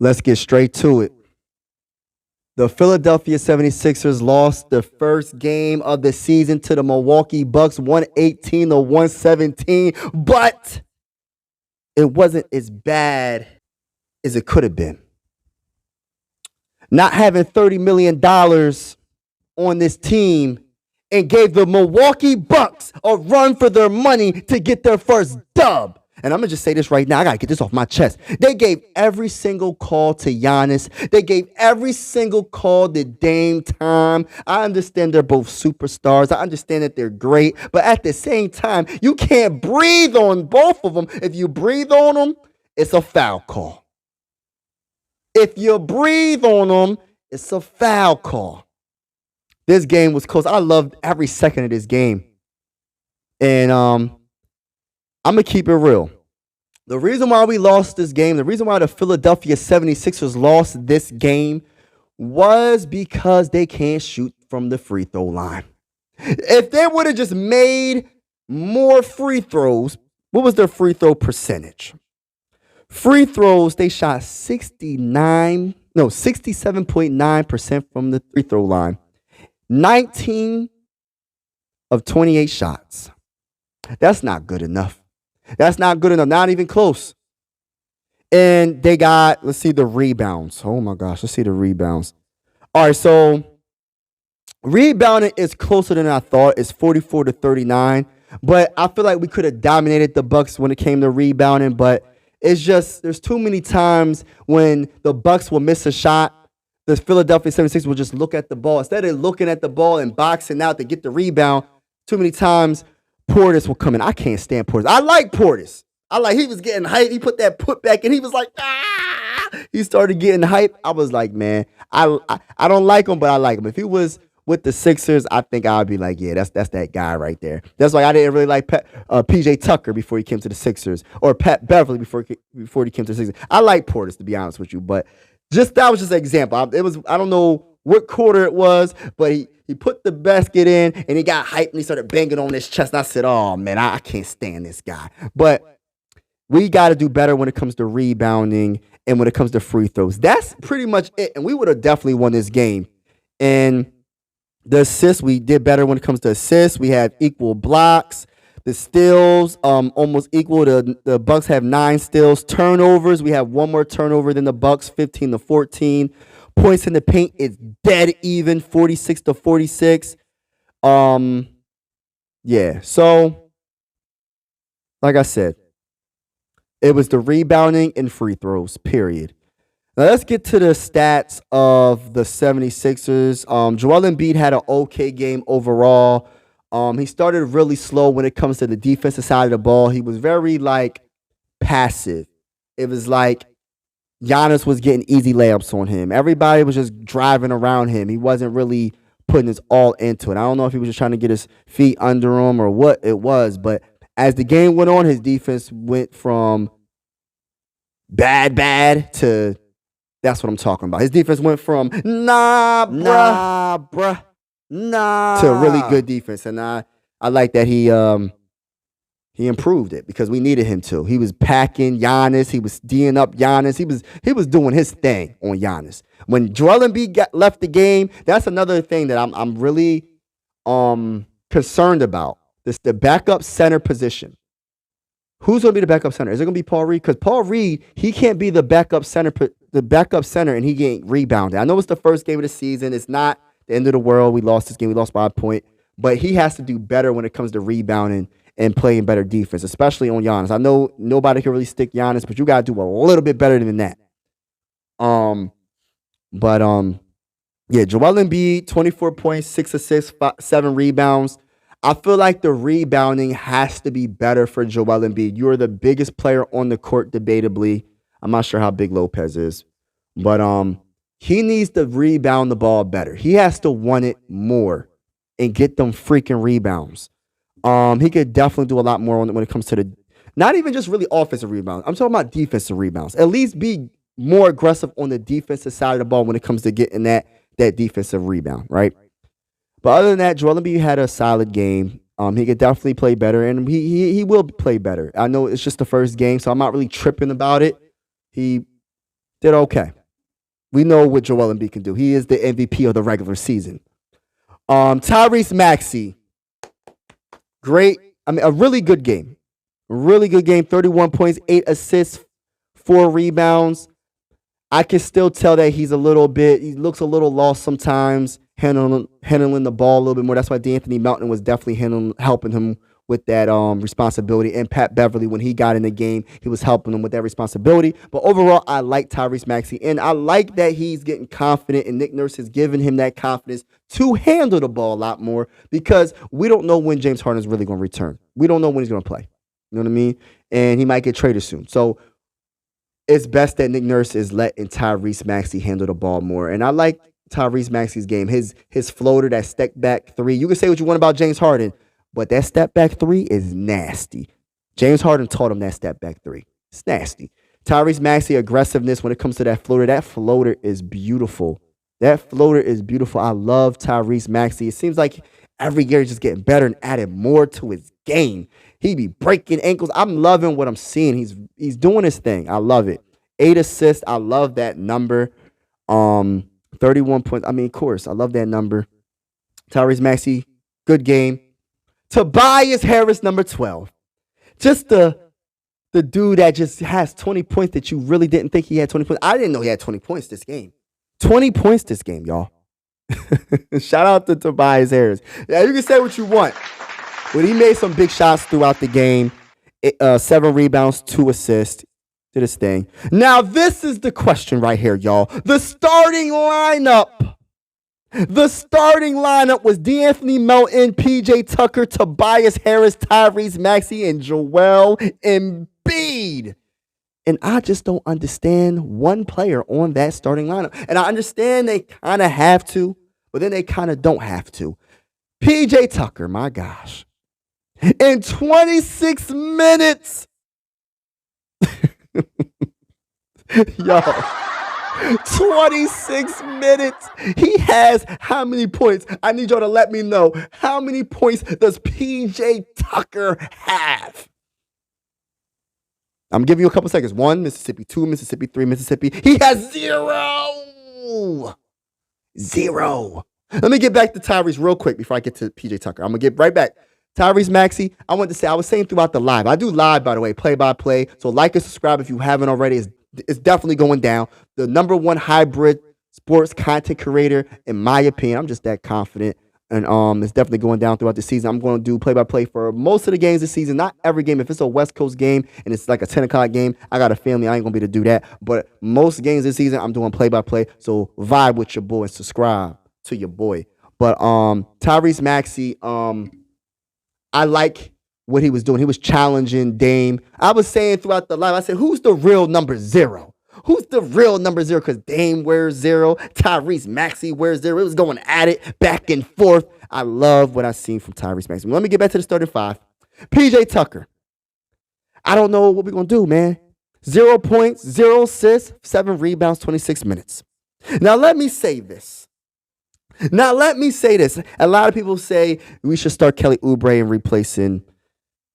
Let's get straight to it. The Philadelphia 76ers lost the first game of the season to the Milwaukee Bucks, 118-117, but it wasn't as bad as it could have been. Not having $30 million on this team and gave the Milwaukee Bucks a run for their money to get their first dub. And I'm going to just say this right now. I got to get this off my chest. They gave every single call to Giannis. They gave every single call to Dame time. I understand they're both superstars. I understand that they're great. But at the same time, you can't breathe on both of them. If you breathe on them, it's a foul call. If you breathe on them, it's a foul call. This game was close. I loved every second of this game. And I'm going to keep it real. The reason why we lost this game, the reason why the Philadelphia 76ers lost this game was because they can't shoot from the free throw line. If they would have just made more free throws, what was their free throw percentage? Free throws, they shot 67.9% from the free throw line. 19 of 28 shots. That's not good enough. That's not good enough. Not even close. And they got, let's see the rebounds. Oh my gosh, let's see the rebounds. All right, so rebounding is closer than I thought. It's 44-39. But I feel like we could have dominated the Bucks when it came to rebounding. But it's just, there's too many times when the Bucks will miss a shot. The Philadelphia 76ers will just look at the ball. Instead of looking at the ball and boxing out to get the rebound, too many times Portis will come in. I can't stand Portis. I like Portis. He was getting hype. He put that putback and he was like, ah! He started getting hype. I was like, man, I don't like him, but I like him. If he was with the Sixers, I think I'd be like, yeah, that's that guy right there. That's why I didn't really like PJ Tucker before he came to the Sixers, or Pat Beverly before he came to the Sixers. I like Portis, to be honest with you, but that was just an example. I don't know what quarter it was, but he put the basket in and he got hyped and he started banging on his chest. And I said, oh man, I can't stand this guy. But we got to do better when it comes to rebounding and when it comes to free throws. That's pretty much it. And we would have definitely won this game. And the assists, we did better when it comes to assists. We had equal blocks. The steals, almost equal. The Bucks have 9 steals. Turnovers, we have one more turnover than the Bucks, 15-14. Points in the paint is dead even, 46-46. Yeah. So, like I said, it was the rebounding and free throws, period. Now, let's get to the stats of the 76ers. Joel Embiid had an okay game overall. He started really slow when it comes to the defensive side of the ball. He was very, passive. It was like Giannis was getting easy layups on him. Everybody was just driving around him. He wasn't really putting his all into it. I don't know if he was just trying to get his feet under him or what it was, but as the game went on, his defense went from bad to that's what I'm talking about. His defense went from nah, bruh, to a really good defense. And I like that he improved it because we needed him to. He was packing Giannis. He was D'ing up Giannis. He was doing his thing on Giannis. When Joel Embiid left the game, that's another thing that I'm really concerned about. The backup center position. Who's going to be the backup center? Is it going to be Paul Reed? Because Paul Reed, he can't be the backup center, and he getting rebounded. I know it's the first game of the season. It's not the end of the world. We lost this game. We lost by a point. But he has to do better when it comes to rebounding and playing better defense, especially on Giannis. I know nobody can really stick Giannis, but you got to do a little bit better than that. Yeah, Joel Embiid, 24 points, 6 assists, 7 rebounds. I feel like the rebounding has to be better for Joel Embiid. You are the biggest player on the court, debatably. I'm not sure how big Lopez is, but he needs to rebound the ball better. He has to want it more and get them freaking rebounds. He could definitely do a lot more when it comes to not even just really offensive rebounds. I'm talking about defensive rebounds. At least be more aggressive on the defensive side of the ball when it comes to getting that defensive rebound, right? But other than that, Joel Embiid had a solid game. He could definitely play better, and he will play better. I know it's just the first game, so I'm not really tripping about it. He did okay. We know what Joel Embiid can do. He is the MVP of the regular season. Tyrese Maxey, great. I mean, a really good game. Really good game. 31 points, 8 assists, 4 rebounds. I can still tell that he looks a little lost sometimes, handling the ball a little bit more. That's why D'Anthony Melton was definitely helping him with that responsibility. And Pat Beverly, when he got in the game, he was helping him with that responsibility. But overall, I like Tyrese Maxey. And I like that he's getting confident, and Nick Nurse has given him that confidence to handle the ball a lot more, because we don't know when James Harden is really going to return. We don't know when he's going to play. You know what I mean? And he might get traded soon. So it's best that Nick Nurse is letting Tyrese Maxey handle the ball more. And I like Tyrese Maxey's game. His floater, that step back three. You can say what you want about James Harden, but that step back three is nasty. James Harden taught him that step back three. It's nasty. Tyrese Maxey aggressiveness when it comes to that floater. That floater is beautiful. That floater is beautiful. I love Tyrese Maxey. It seems like every year he's just getting better and adding more to his game. He be breaking ankles. I'm loving what I'm seeing. He's doing his thing. I love it. 8 assists. I love that number. 31 points. I mean, of course, I love that number. Tyrese Maxey, good game. Tobias Harris, number 12. Just the dude that just has 20 points that you really didn't think he had 20 points. I didn't know he had 20 points this game. 20 points this game, y'all. Shout out to Tobias Harris. Yeah, you can say what you want, but he made some big shots throughout the game. 7 rebounds, 2 assists. Did his thing. Now, this is the question right here, y'all. The starting lineup. The starting lineup was D'Anthony Melton, PJ Tucker, Tobias Harris, Tyrese Maxey, and Joel Embiid. And I just don't understand one player on that starting lineup. And I understand they kind of have to, but then they kind of don't have to. PJ Tucker, my gosh. In 26 minutes. Yo, 26 minutes. He has how many points? I need y'all to let me know. How many points does PJ Tucker have? I'm giving you a couple seconds. 1, Mississippi. 2, Mississippi. 3, Mississippi. He has 0. 0. Let me get back to Tyrese real quick before I get to PJ Tucker. I'm going to get right back. Tyrese Maxey, I wanted to say, I was saying throughout the live. I do live, by the way, play-by-play. So like and subscribe if you haven't already. It's definitely going down. The #1 hybrid sports content creator, in my opinion. I'm just that confident. And it's definitely going down throughout the season. I'm going to do play-by-play for most of the games this season. Not every game. If it's a West Coast game and it's like a 10 o'clock game, I got a family. I ain't going to be able to do that. But most games this season, I'm doing play-by-play. So vibe with your boy and subscribe to your boy. But Tyrese Maxey, I like what he was doing. He was challenging Dame. I was saying throughout the live, I said, who's the real number 0? Who's the real number 0? Because Dame wears 0. Tyrese Maxey wears 0. It was going at it back and forth. I love what I've seen from Tyrese Maxey. Let me get back to the starting 5. PJ Tucker. I don't know what we're going to do, man. 0 points, 0 assists, 7 rebounds, 26 minutes. Now, let me say this. A lot of people say we should start Kelly Oubre and replacing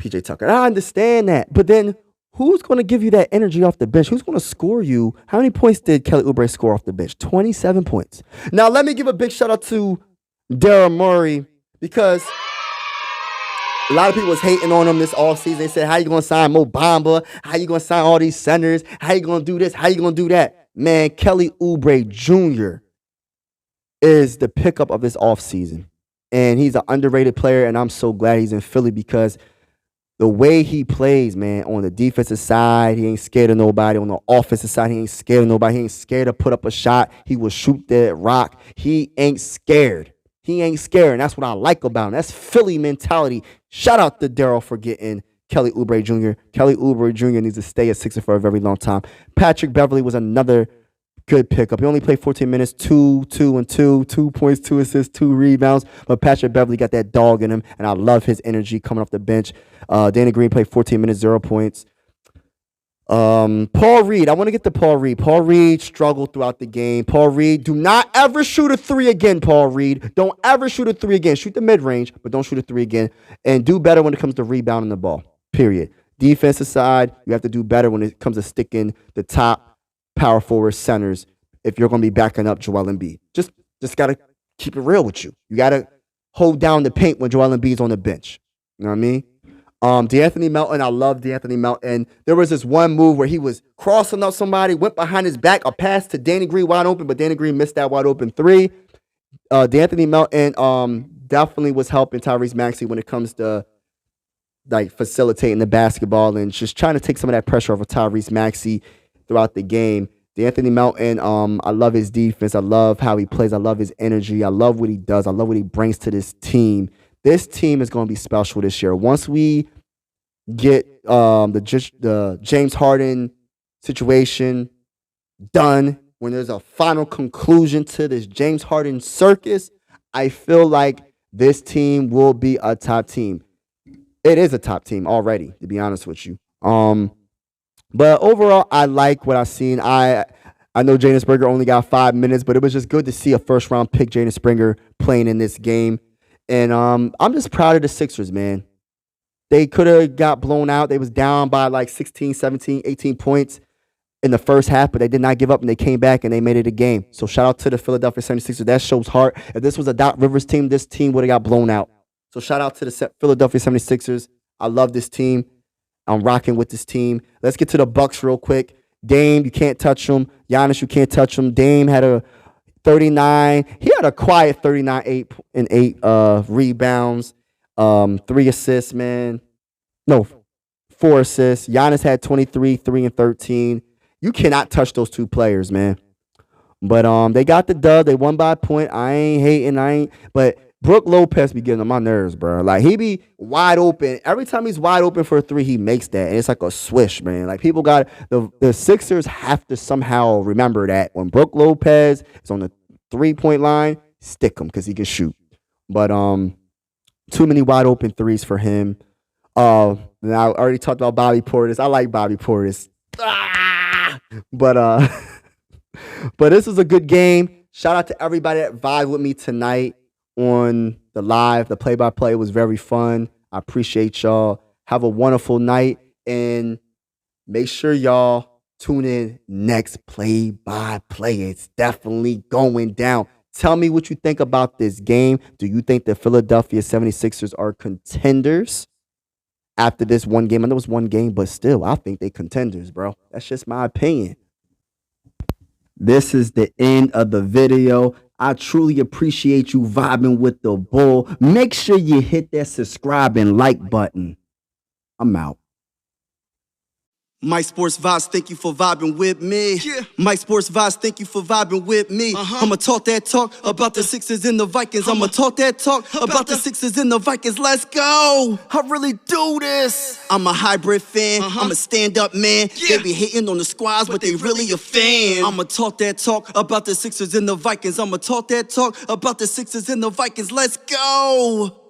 PJ Tucker. I understand that. But then who's going to give you that energy off the bench? Who's going to score you? How many points did Kelly Oubre score off the bench? 27 points. Now, let me give a big shout out to Daryl Morey, because a lot of people was hating on him this offseason. They said, how you going to sign Mo Bamba? How you going to sign all these centers? How you going to do this? How you going to do that? Man, Kelly Oubre Jr. is the pickup of this offseason. And he's an underrated player, and I'm so glad he's in Philly, because the way he plays, man, on the defensive side, he ain't scared of nobody. On the offensive side, he ain't scared of nobody. He ain't scared to put up a shot. He will shoot that rock. He ain't scared. And that's what I like about him. That's Philly mentality. Shout out to Daryl for getting Kelly Oubre Jr. Kelly Oubre Jr. needs to stay at Sixer for a very long time. Patrick Beverly was another good pickup. He only played 14 minutes, 2 points, 2 assists, 2 rebounds. But Patrick Beverly got that dog in him, and I love his energy coming off the bench. Danny Green played 14 minutes, 0 points. Paul Reed. I want to get to Paul Reed. Paul Reed struggled throughout the game. Paul Reed, do not ever shoot a 3 again, Paul Reed. Don't ever shoot a 3 again. Shoot the mid-range, but don't shoot a 3 again. And do better when it comes to rebounding the ball, period. Defensive side, you have to do better when it comes to sticking the top power forward centers if you're going to be backing up Joel Embiid. Just got to keep it real with you. You got to hold down the paint when Joel Embiid's on the bench. You know what I mean? DeAnthony Melton, I love DeAnthony Melton. There was this one move where he was crossing up somebody, went behind his back, a pass to Danny Green wide open, but Danny Green missed that wide open three. DeAnthony Melton definitely was helping Tyrese Maxey when it comes to like facilitating the basketball and just trying to take some of that pressure off of Tyrese Maxey throughout the game. DeAnthony Melton, I love his defense. I love how he plays. I love his energy. I love what he does. I love what he brings to this team. This team is going to be special this year. Once we get the James Harden situation done, when there's a final conclusion to this James Harden circus, I feel like this team will be a top team. It is a top team already, to be honest with you. But overall, I like what I've seen. I know Jaden Springer only got 5 minutes, but it was just good to see a first-round pick, Jaden Springer, playing in this game. And I'm just proud of the Sixers, man. They could have got blown out. They was down by like 16, 17, 18 points in the first half, but they did not give up, and they came back, and they made it a game. So shout out to the Philadelphia 76ers. That shows heart. If this was a Doc Rivers team, this team would have got blown out. So shout out to the Philadelphia 76ers. I love this team. I'm rocking with this team. Let's get to the Bucks real quick. Dame, you can't touch him. Giannis, you can't touch him. Dame had a 39. He had a quiet 39, 8 rebounds, 3 assists, man. No, 4 assists. Giannis had 23, 3 and 13. You cannot touch those two players, man. But they got the dub. They won by a point. I ain't hating. But Brook Lopez be getting on my nerves, bro. Like, he be wide open. Every time he's wide open for a 3, he makes that. And it's like a swish, man. Like, people got the Sixers have to somehow remember that when Brook Lopez is on the 3-point line, stick him because he can shoot. But too many wide open 3s for him. And I already talked about Bobby Portis. I like Bobby Portis. But this was a good game. Shout out to everybody that vibed with me tonight on the live. The play-by-play was very fun. I appreciate y'all. Have a wonderful night, and make sure y'all tune in next play-by-play. It's definitely going down. Tell me what you think about this game. Do you think the Philadelphia 76ers are contenders after this one game? I know it's one game, but still, I think they contenders, bro. That's just my opinion. This is the end of the video. I truly appreciate you vibing with the bull. Make sure you hit that subscribe and like button. I'm out. Mike Sports Vibes, thank you for vibing with me. Yeah. Mike Sports Vibes, thank you for vibing with me. I'ma talk that talk about the Sixers and the Vikings. I'ma talk that talk about the Sixers and the Vikings. Let's go. I really do this. I'm a hybrid fan. I'm a stand-up man. Yeah. They be hating on the squads, but they really a fan. I'ma talk that talk about the Sixers and the Vikings. I'ma talk that talk about the Sixers and the Vikings. Let's go.